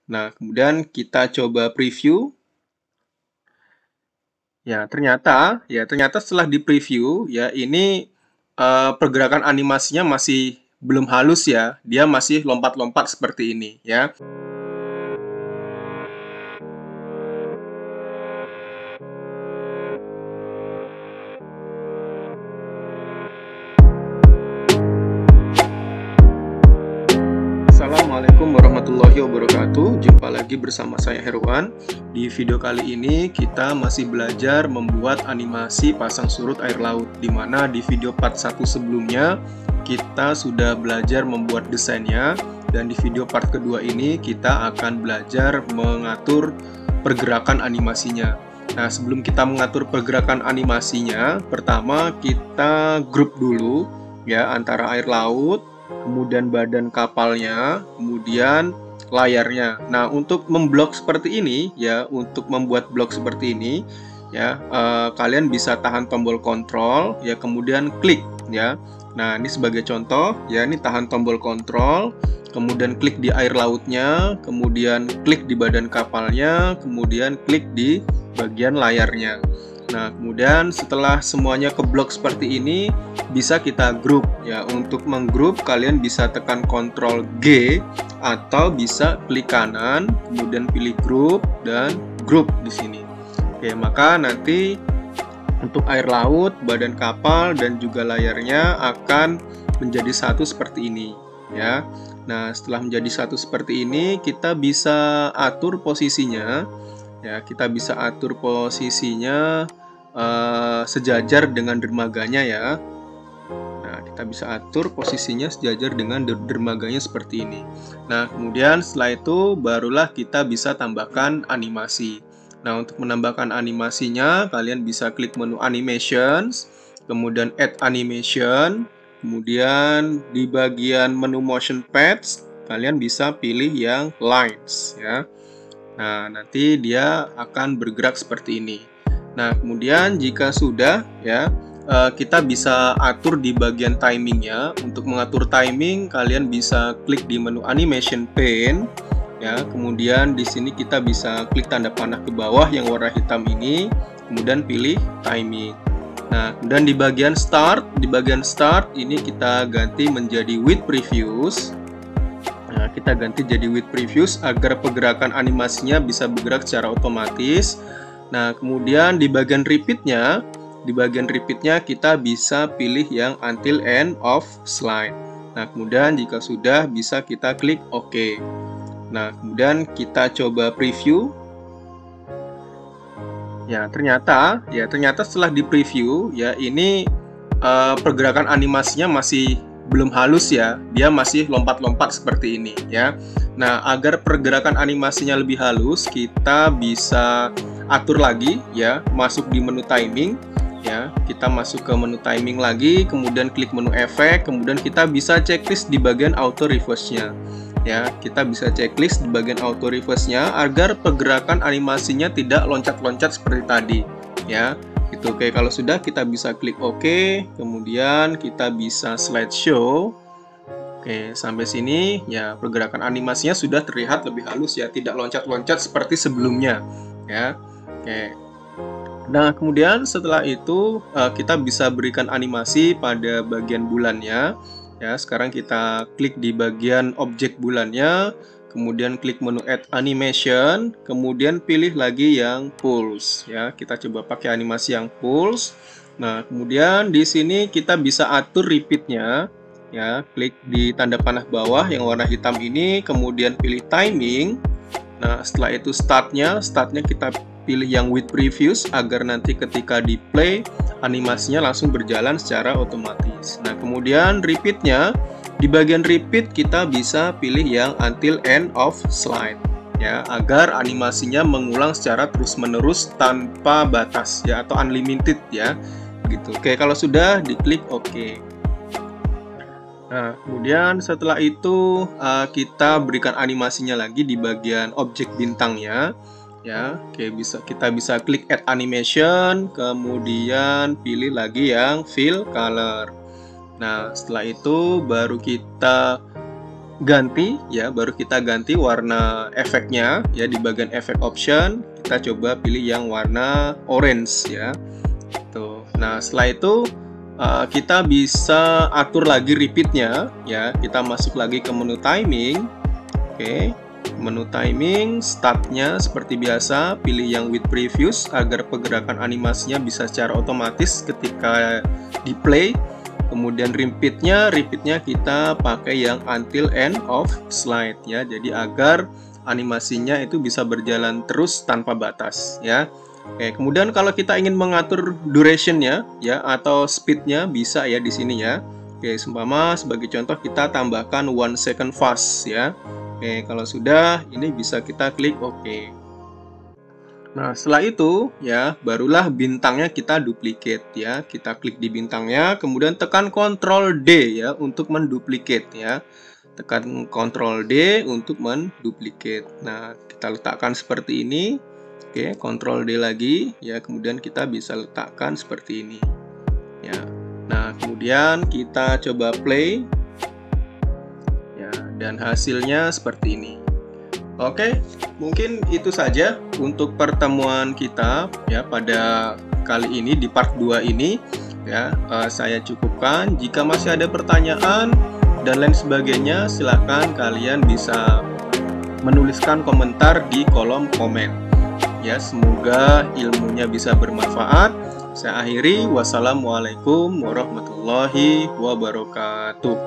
Nah, kemudian kita coba preview. Ya ternyata setelah di preview ya ini pergerakan animasinya masih belum halus ya. Dia masih lompat-lompat seperti ini ya. Assalamualaikum warahmatullahi wabarakatuh. Jumpa lagi bersama saya Herwan. Di video kali ini kita masih belajar membuat animasi pasang surut air laut, di mana di video part 1 sebelumnya kita sudah belajar membuat desainnya, dan di video part kedua ini kita akan belajar mengatur pergerakan animasinya. Nah, sebelum kita mengatur pergerakan animasinya, pertama kita grup dulu ya antara air laut, kemudian badan kapalnya, kemudian layarnya. Nah, untuk memblok seperti ini ya, untuk membuat blok seperti ini ya, kalian bisa tahan tombol kontrol ya, kemudian klik ya. Nah, ini sebagai contoh ya, ini tahan tombol kontrol, kemudian klik di air lautnya, kemudian klik di badan kapalnya, kemudian klik di bagian layarnya. Nah, kemudian setelah semuanya keblok seperti ini, bisa kita grup ya. Untuk menggrup kalian bisa tekan Ctrl G atau bisa klik kanan, kemudian pilih grup dan grup di sini. Oke, maka nanti untuk air laut, badan kapal dan juga layarnya akan menjadi satu seperti ini ya. Nah, setelah menjadi satu seperti ini, kita bisa atur posisinya ya. Kita bisa atur posisinya sejajar dengan dermaganya ya. Nah, kita bisa atur posisinya sejajar dengan dermaganya seperti ini. Nah, kemudian setelah itu barulah kita bisa tambahkan animasi. Nah, untuk menambahkan animasinya, kalian bisa klik menu Animations, kemudian Add Animation, kemudian di bagian menu Motion Paths, kalian bisa pilih yang Lines ya. Nah, nanti dia akan bergerak seperti ini. Nah, kemudian jika sudah ya, kita bisa atur di bagian timingnya. Untuk mengatur timing, kalian bisa klik di menu Animation Pane ya. Kemudian di sini kita bisa klik tanda panah ke bawah yang warna hitam ini, kemudian pilih timing. Nah, kemudian di bagian start ini kita ganti menjadi with previews. Nah, kita ganti jadi with previews agar pergerakan animasinya bisa bergerak secara otomatis. Nah, kemudian di bagian repeatnya kita bisa pilih yang until end of slide. Nah, kemudian jika sudah bisa kita klik OK. Nah, kemudian kita coba preview. Ya, ternyata setelah di preview ya, ini pergerakan animasinya masih belum halus ya, dia masih lompat-lompat seperti ini ya. Nah, agar pergerakan animasinya lebih halus, kita bisa atur lagi ya, masuk di menu timing ya. Kita masuk ke menu timing lagi, kemudian klik menu efek, kemudian kita bisa checklist di bagian auto reverse-nya ya. Kita bisa checklist di bagian auto reverse-nya agar pergerakan animasinya tidak loncat-loncat seperti tadi ya. Gitu. Oke, kalau sudah kita bisa klik OK, kemudian kita bisa slideshow. Oke, sampai sini ya pergerakan animasinya sudah terlihat lebih halus ya, tidak loncat-loncat seperti sebelumnya ya. Oke. Nah, kemudian setelah itu kita bisa berikan animasi pada bagian bulannya ya. Sekarang kita klik di bagian objek bulannya, kemudian klik menu Add Animation, kemudian pilih lagi yang Pulse ya. Kita coba pakai animasi yang Pulse. Nah, kemudian di sini kita bisa atur repeatnya ya. Klik di tanda panah bawah yang warna hitam ini, kemudian pilih timing. Nah, setelah itu startnya kita pilih yang with previews agar nanti ketika di play animasinya langsung berjalan secara otomatis. Nah, kemudian repeatnya, di bagian repeat kita bisa pilih yang until end of slide ya, agar animasinya mengulang secara terus-menerus tanpa batas ya, atau unlimited ya gitu. Oke, kalau sudah diklik OK. Nah, kemudian setelah itu kita berikan animasinya lagi di bagian objek bintangnya ya. Oke, kita bisa klik Add Animation, kemudian pilih lagi yang Fill Color. Nah, setelah itu baru kita ganti ya, baru kita ganti warna efeknya ya. Di bagian efek option kita coba pilih yang warna orange ya. Tuh. Nah, setelah itu kita bisa atur lagi repeatnya ya. Kita masuk lagi ke menu timing. Oke, menu timing, startnya seperti biasa pilih yang with previous agar pergerakan animasinya bisa secara otomatis ketika di play. Kemudian repeatnya kita pakai yang until end of slide ya. Jadi agar animasinya itu bisa berjalan terus tanpa batas ya. Oke, kemudian kalau kita ingin mengatur durationnya ya atau speednya bisa ya di sini ya. Oke, seumpama sebagai contoh kita tambahkan 1 second fast ya. Oke, kalau sudah ini bisa kita klik OK. Nah, setelah itu ya, barulah bintangnya kita duplicate ya. Kita klik di bintangnya, kemudian tekan Ctrl D ya untuk menduplicate ya. Tekan Ctrl D untuk menduplicate. Nah, kita letakkan seperti ini. Oke, Ctrl D lagi ya, kemudian kita bisa letakkan seperti ini. Ya. Nah, kemudian kita coba play. Ya, dan hasilnya seperti ini. Oke, mungkin itu saja untuk pertemuan kita ya pada kali ini di part 2 ini ya. Saya cukupkan. Jika masih ada pertanyaan dan lain sebagainya, silahkan kalian bisa menuliskan komentar di kolom komen ya. Semoga ilmunya bisa bermanfaat. Saya akhiri, wassalamualaikum warahmatullahi wabarakatuh.